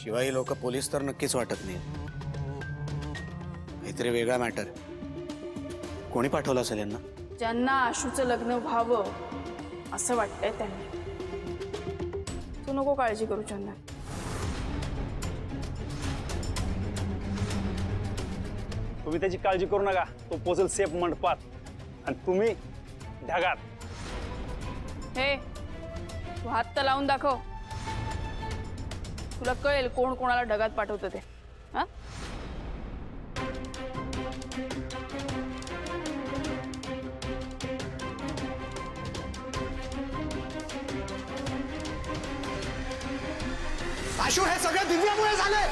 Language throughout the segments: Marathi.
शिवाय ही लोक पोलीस तर नक्कीच वाटत नाही. काहीतरी वेगळा मॅटर. कोणी पाठवलं असेल यांना? ज्यांना आशूचं लग्न व्हावं असं वाटतंय त्यांनी. तू नको काळजी करू चंदन. तुम्ही त्याची काळजी करू नका. तो पोचेल सेफ मंडपात आणि तुम्ही ढगात. हे तू हात तर लावून दाखव. तुला कळेल कोण कोणाला ढगात पाठवतं ते. हा आशू, हे सगळं दिव्यामुळे झालंय.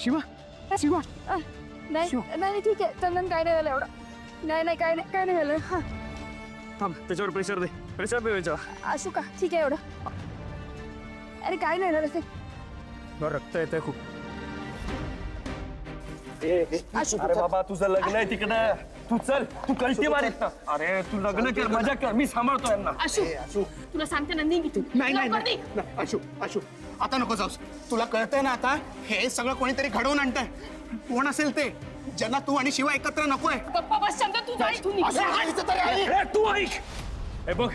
शिवा, शिवा. नाही नाही ठीक आहे चंदन, काय नाही झालं एवढं. नाही नाही काय नाही काय नाही झालं. हा थांब, त्याच्यावर प्रेशर दे. प्रेशर दे त्याच्यावर. असू का? ठीक आहे एवढं. अरे काय नाही झालं ते. रक्त येतंय खूप. अरे बाबा, तुझं लग्न आहे तिकडं. तू चल, तू कल्टी मारित ना. अरे तू लग्न कर, मजा कर. मी सांभाळतो यांना. आशू तुला सांगते ना, निघ इथून. नाही नाही लवकर नाही निघ. नाही. आशू, आशू, आता नको जाऊस. तुला कळतंय ना आता, हे सगळं कोणीतरी घडवून आणतंय. कोण असेल ते, ज्यांना तू आणि शिवा एकत्र नकोय. गप्पा बस चंदन, तू जा इथून. निघ. असं म्हणायचं तरी आहे. ए, तू ऐक. हे बघ,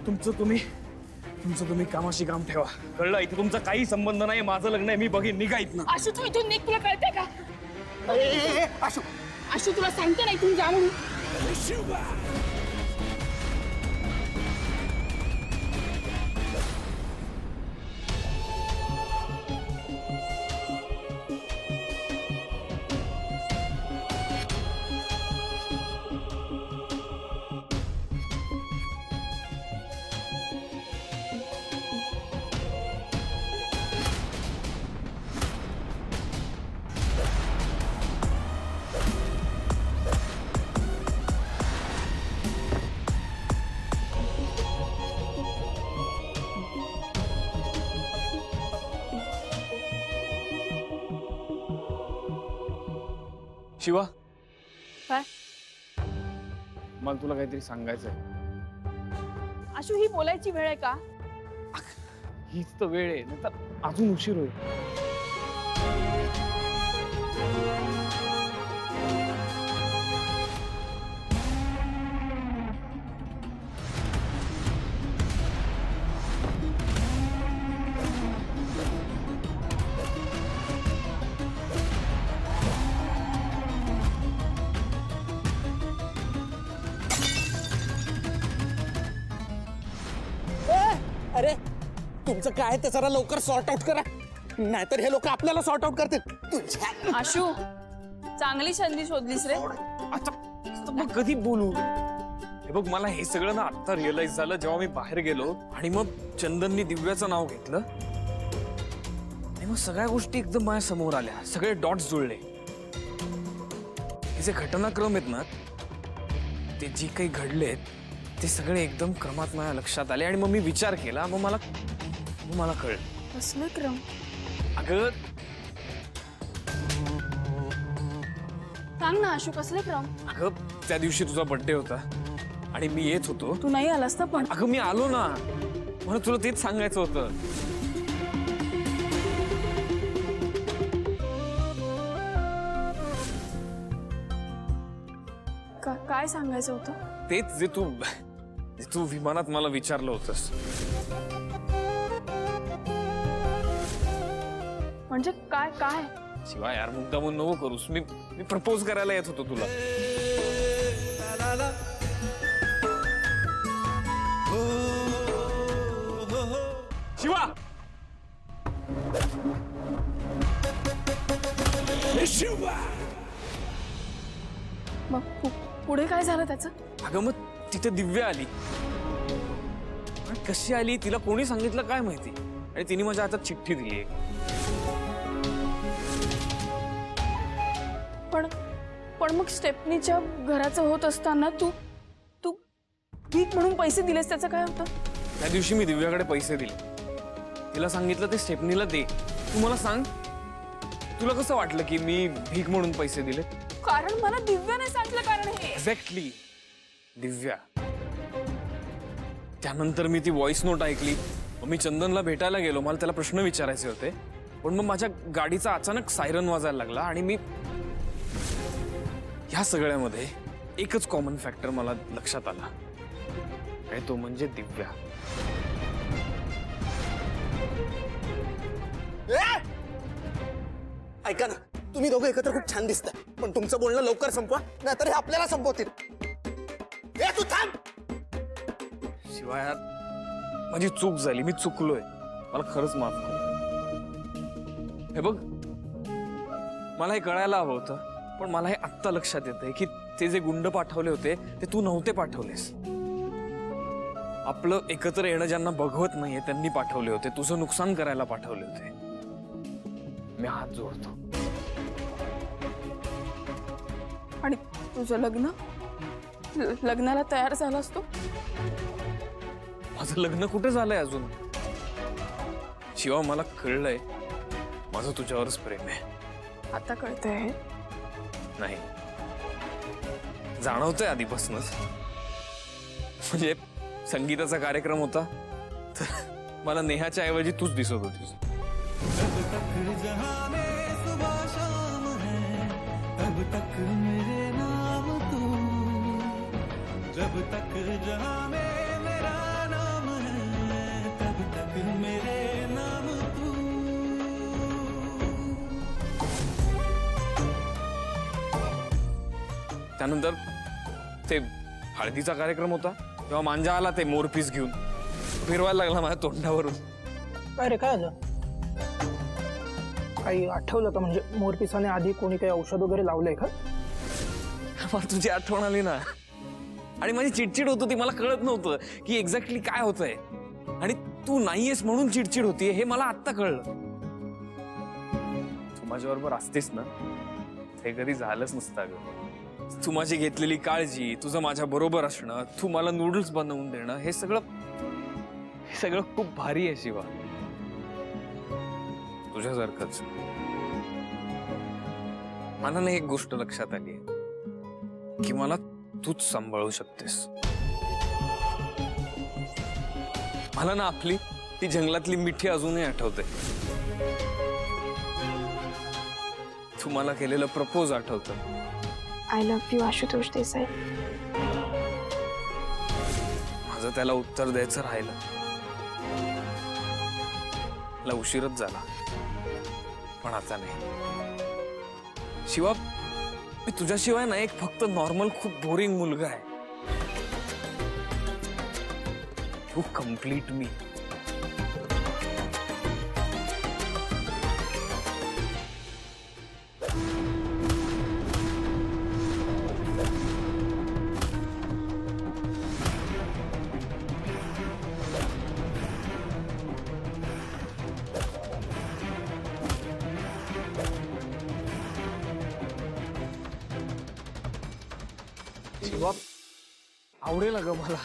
तुमचं तुम्ही कामाशी काम ठेवा, कळलं? इथे तुमचा काही संबंध नाही. माझं लग्न आहे, मी बघीन. निघा इथनं. आशू तू इथून निघ. तुला कळतंय का? आशू, आशू तुला सांगते ना इथून जा म्हणून. शिवा, काय मला तुला काहीतरी सांगायचंय. आशू, ही बोलायची वेळ आहे का? हीच तर वेळ आहे, नंतर अजून उशीर होईल. अरे तुमचं काय ते जरा लवकर सॉर्ट आउट करा, नाहीतर हे लोक आपल्याला सॉर्ट आउट करतील. तुझ्या आशू, चांगली संधी शोधलीस रे. आता मग कधी बोलू? हे बघ, मला हे सगळं ना आता रिअलाइज झालं जेव्हा मी बाहेर गेलो आणि मग चंदननी दिव्याचं नाव घेतलं आणि मग सगळ्या गोष्टी एकदम माझ्या समोर आल्या, सगळे डॉट्स जुळले. हे जे घटनाक्रम आहेत ना, ते जे काही घडलेत ते सगळे एकदम क्रमात माझ्या लक्षात आले आणि मग मी विचार केला. मग मला कळलं. कसले क्रम? अगं, सांग ना आशू, कसले क्रम? त्या दिवशी तुझा बर्थडे होता आणि मी येत होतो. तू नाही आलास ना पण. अगं, मी आलो ना, मला तुला तेच सांगायचं होतं. काय सांगायचं होतं? तेच जे तू विमानात मला विचारलं होतंस. म्हणजे काय काय? शिवाय यार, मुद्दामून नको करूस. मी प्रपोज करायला येत होतो तुला. शिवा, मग पुढे काय झालं त्याचं? अगं, मग तिथे दिव्या आली. पण कशी आली तिला कोणी सांगितलं काय माहिती, आणि तिने माझ्या हातात चिठ्ठी दिली. पण मग स्टेपनीच्या घराचं होत असताना तू भीक म्हणून पैसे दिलेस, त्याचं काय होतं? त्या दिवशी मी दिव्याकडे पैसे दिले, तिला सांगितलं ते स्टेपनीला दे. तू मला सांग, तुला कसं वाटलं की मी भीक म्हणून पैसे दिले? कारण मला दिव्याने सांगितलं कारण हे. एक्झॅक्टली, दिव्या. त्यानंतर मी ती व्हॉइस नोट ऐकली. मग मी चंदनला भेटायला गेलो, मला त्याला प्रश्न विचारायचे होते. पण मग माझ्या गाडीचा अचानक सायरन वाजायला लागला आणि मी ह्या सगळ्यामध्ये एकच कॉमन फॅक्टर मला लक्षात आला, आणि तो म्हणजे दिव्या. ऐका ना, तुम्ही दोघं एकत्र खूप छान दिसता, पण तुमचं बोलणं लवकर संपवा, नाहीतर हे आपल्याला संपवतील. तू थांब. शिवाय यार, माझी चूक झाली, मी चुकलोय, मला खरंच माफ कर. हे बघ, मला हे कळायला हवं होतं, पण मला हे आत्ता लक्षात येतंय की ते जे गुंड पाठवले होते ते तू नव्हते पाठवलेस. आपलं एकत्र येणं ज्यांना बघवत नाहीये त्यांनी पाठवले होते, तुझं नुकसान करायला पाठवले होते. मी हात जोडतो. आणि तुझं लग्नाला तयार झाला असतो? माझं लग्न कुठे झालंय अजून? शिवा, मला कळलंय माझं तुझ्यावरच प्रेम आहे. आता कळतंय हे? नाही, जाणवतंय आधीपासूनच. म्हणजे संगीताचा कार्यक्रम होता तर मला नेहाच्या ऐवजी तूच दिसत होतीस. त्यानंतर ते हळदीचा कार्यक्रम होता तेव्हा मांजा आला ते मोरपीस घेऊन, फिरवायला लागला माझ्या तोंडावरून. काय रे, काय झालं? काही आठवलं का? म्हणजे मोरपिसाने आधी कोणी काही औषध वगैरे लावलंय का? मला तुझी आठवण आली ना, आणि माझी चिडचिड होत होती. मला कळत नव्हतं की एक्झॅक्टली काय होतंय, आणि तू नाहीयेस म्हणून चिडचिड होतीये हे मला आत्ता कळलं. तू माझ्याबरोबर असतेस ना, हे कधी झालंच नसतं ग. तू माझी घेतलेली काळजी, तुझं माझ्या बरोबर असणं, तू मला नूडल्स बनवून देणं, हे सगळं खूप भारी आहे शिवा. तुझ्यासारखंच मला ना एक गोष्ट लक्षात आली की मला तूच सांभाळू शकतेस. मला ना आपली ती जंगलातली मिठी अजूनही आठवते. तू मला केलेलं प्रपोज आठवतं. I love you Ashutosh Desai. माझं त्याला उत्तर द्यायचं राहिलं. मला उशीरच झाला, पण आता नाही. शिवा, मी तुझ्याशिवाय ना एक फक्त नॉर्मल खूप बोरिंग मुलगा आहे. तू कम्प्लीट मी. शिवा, आवडेल अगं मला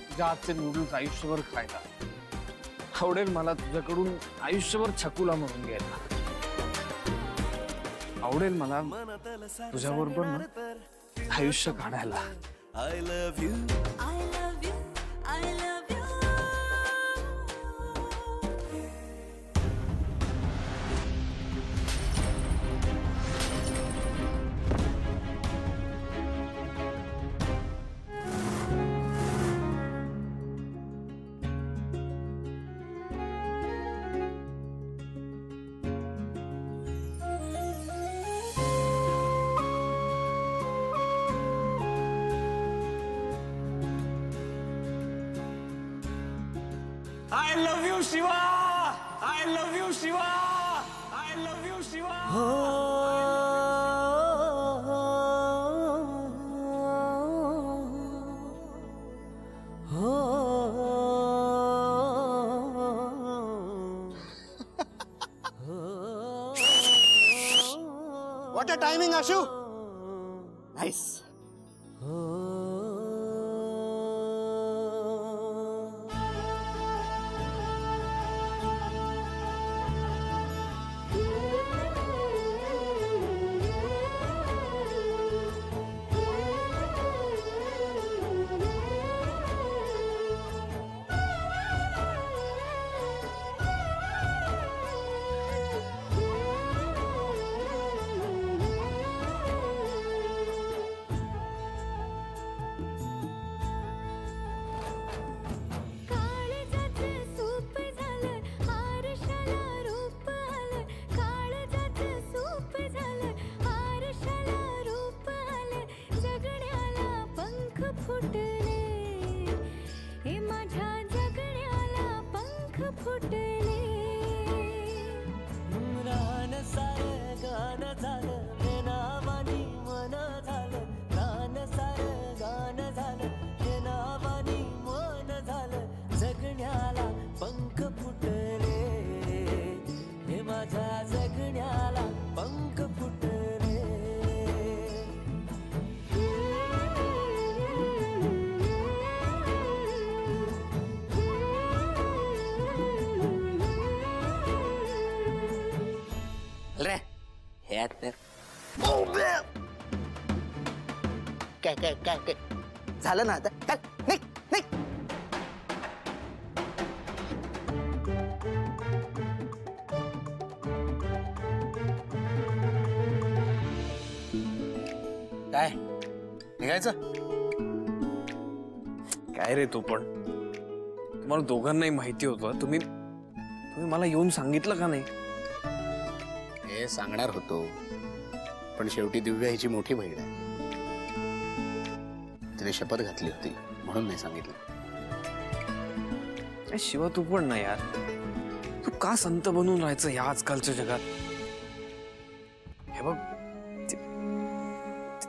तुझ्या हातचे नूडल्स आयुष्यभर खायला. आवडेल मला तुझ्याकडून आयुष्यभर छकुला म्हणून घ्यायला. आवडेल मला तुझ्याबरोबर ना आयुष्य काढायला. I love you. I love you. I love you. I love you, Shiva. I love you, Shiva. I love you, Shiva. What a timing Ashu. Nice. रे हे तर काय काय काय काय झालं ना आता. चल, निघ निघ. काय निघायचं. काय रे तू पण. तुम्हाला दोघांनाही माहिती होतं. तुम्ही मला येऊन सांगितलं का नाही. हे सांगणार होतो, पण शेवटी दिव्या हिची मोठी बहीण आहे. तिने शपथ घातली होती म्हणून नाही सांगितलं. शिवा, तू पण नाही यार. तू का संत बनून राहायचं या आजकालच्या जगात. हे बघ,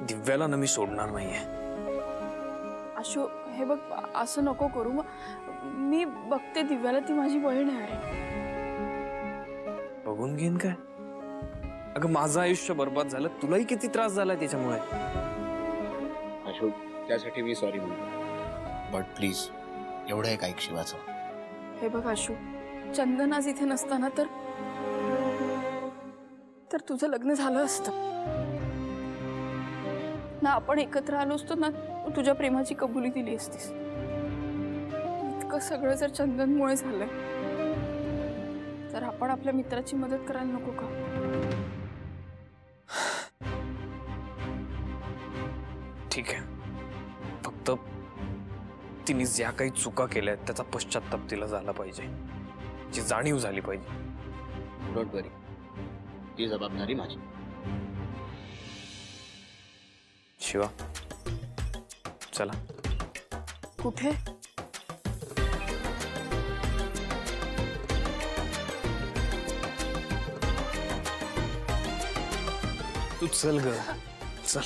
दिव्याला ना मी सोडणार नाहीये. आशू, हे बघ, असं नको करू. मी बघते दिव्याला, ती माझी बहीण आहे. बघून घेईन काय. अगं, माझं आयुष्य बर्बाद झालं, तुलाही किती त्रास झालाय त्याच्यामुळे. अशोक, त्यासाठी मी सॉरी म्हणतो, बट प्लीज एवढं एक ऐक शिवाचं. हे बघ आशू, चंदन आज इथे नसताना तर तुझं लग्न झालं असतं. ना आपण एकत्र आलो असतो ना तू तुझ्या प्रेमाची कबुली दिली असतीस. इतकं सगळं जर चंदनमुळे झालंय तर आपण आपल्या मित्राची मदत करायला नको का? ठीक आहे, फक्त तिने ज्या काही चुका केल्या त्याचा पश्चाताप तिला झाला पाहिजे, जी जाणीव झाली पाहिजे. डोंट वरी, ती जबाबदारी माझी. शिवा चला. कुठे? तू चल ग, चल.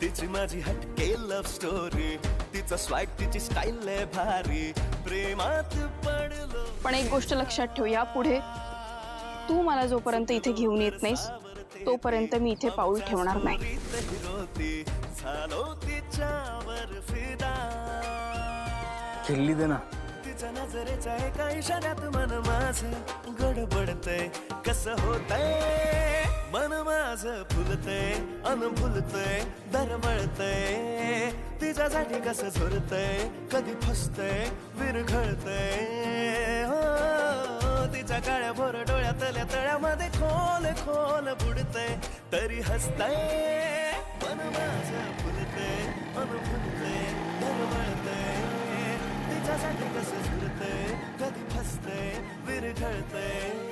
तिची माझी हटके लव्ह स्टोरी, तिचा स्वॅग तिची स्टाईल लय भारी, प्रेमात पडलो. पण एक गोष्ट लक्षात ठेव, यापुढे तू मला जोपर्यंत इथे घेऊन येत नाहीस तोपर्यंत मी इथे पाऊल ठेवणार नाही. होती झालो तिच्यावर फिदा, खेळली दे ना. तिच्या नजरेच्या एका इशाऱ्यात मन माझं गडबडतय, कसं होतंय मन माझं फुलतय अनुभुलतय दरवळतय, तिच्यासाठी कसं झुरतय कधी फसतय विरघळतय. हो तिच्या काळ्या भोर डोळ्यातल्या तळ्यामध्ये खोल खोल बुडतय, तरी हसतय मन माझं फुलतय अनुभुलतय दरवळतय, तिच्यासाठी कसं झुरतय कधी फसतय विरघळतय.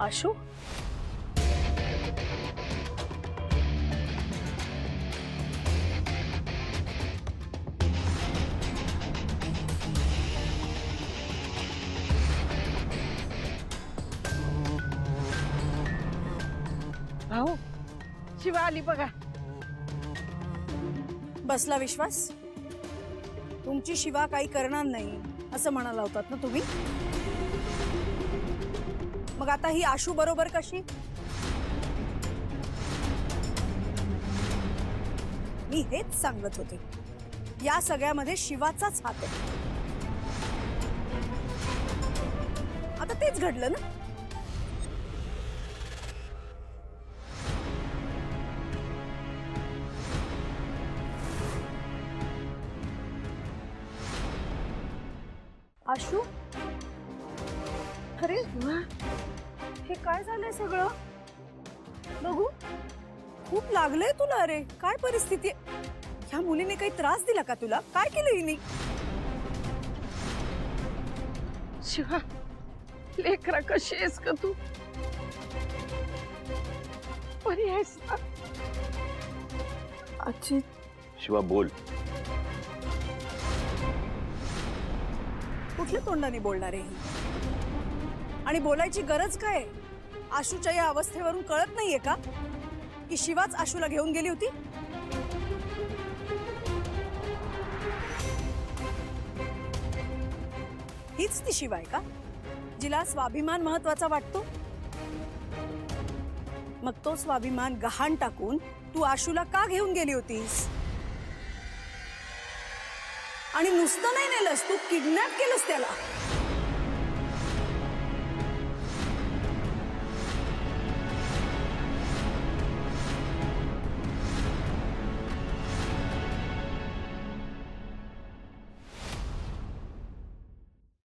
आशू, भाऊ शिवा आली बघा. बसला विश्वास? तुमची शिवा काही करणार नाही असं म्हणाला होतात ना तुम्ही? मग आता ही आशू बरोबर कशी? मी हेच सांगत होते, या सगळ्यामध्ये शिवाचाच हात आहे. आता तेच घडलं ना. आशू, अरे हे काय झालंय सगळं? बघू, खूप लागलंय तुला. अरे काय परिस्थिती आहे? ह्या मुलीने काही त्रास दिला का तुला? काय केलं हिने? शिवा लेकरा कशी आहेस का तू? बरी आहेस ना? आजी शिवा बोल. कुठल्या तोंडाने बोलणार आहे ही? आणि बोलायची गरज काय? आशूच्या या अवस्थेवरून कळत नाहीये का की शिवाच आशूला घेऊन गेली होती? हीच ती शिवा आहे का जिला स्वाभिमान महत्वाचा वाटतो? मग तो स्वाभिमान गहाण टाकून तू आशूला का घेऊन गेली होतीस? आणि नुसतं नाही नेलंस, तू किडनॅप केलंस त्याला.